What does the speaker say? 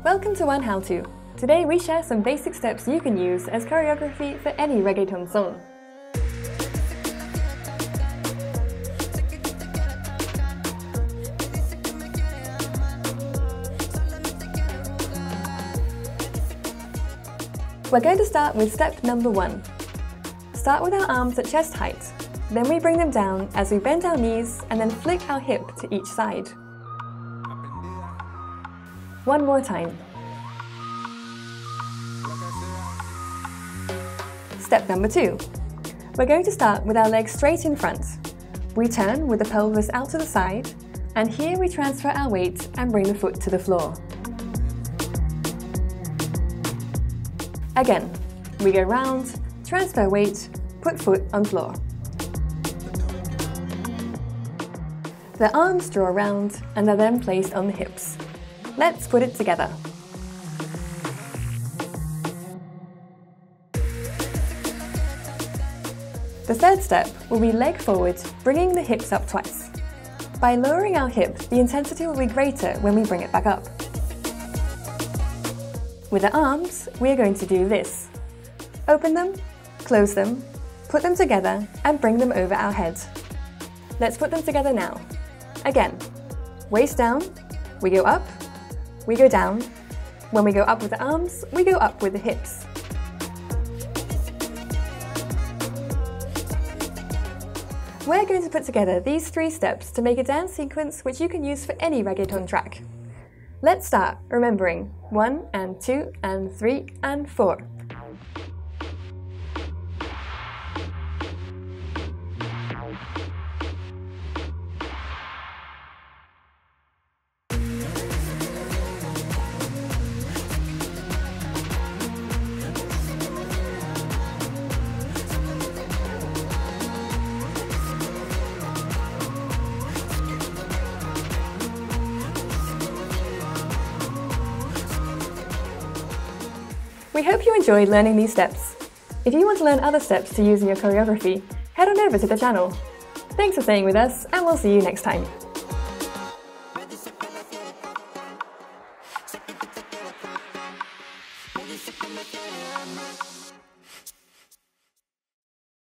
Welcome to OneHowTo. Today we share some basic steps you can use as choreography for any reggaeton song. We're going to start with step number 1. Start with our arms at chest height. Then we bring them down as we bend our knees and then flick our hip to each side. One more time. Step number 2. We're going to start with our legs straight in front. We turn with the pelvis out to the side, and here we transfer our weight and bring the foot to the floor. Again, we go round, transfer weight, put foot on floor. The arms draw round and are then placed on the hips. Let's put it together. The third step will be leg forward, bringing the hips up twice. By lowering our hip, the intensity will be greater when we bring it back up. With the arms, we are going to do this. Open them, close them, put them together and bring them over our head. Let's put them together now. Again, waist down, we go up, we go down. When we go up with the arms, we go up with the hips. We're going to put together these 3 steps to make a dance sequence which you can use for any reggaeton track. Let's start remembering 1 and 2 and 3 and 4. We hope you enjoyed learning these steps. If you want to learn other steps to use in your choreography, head on over to the channel. Thanks for staying with us, and we'll see you next time.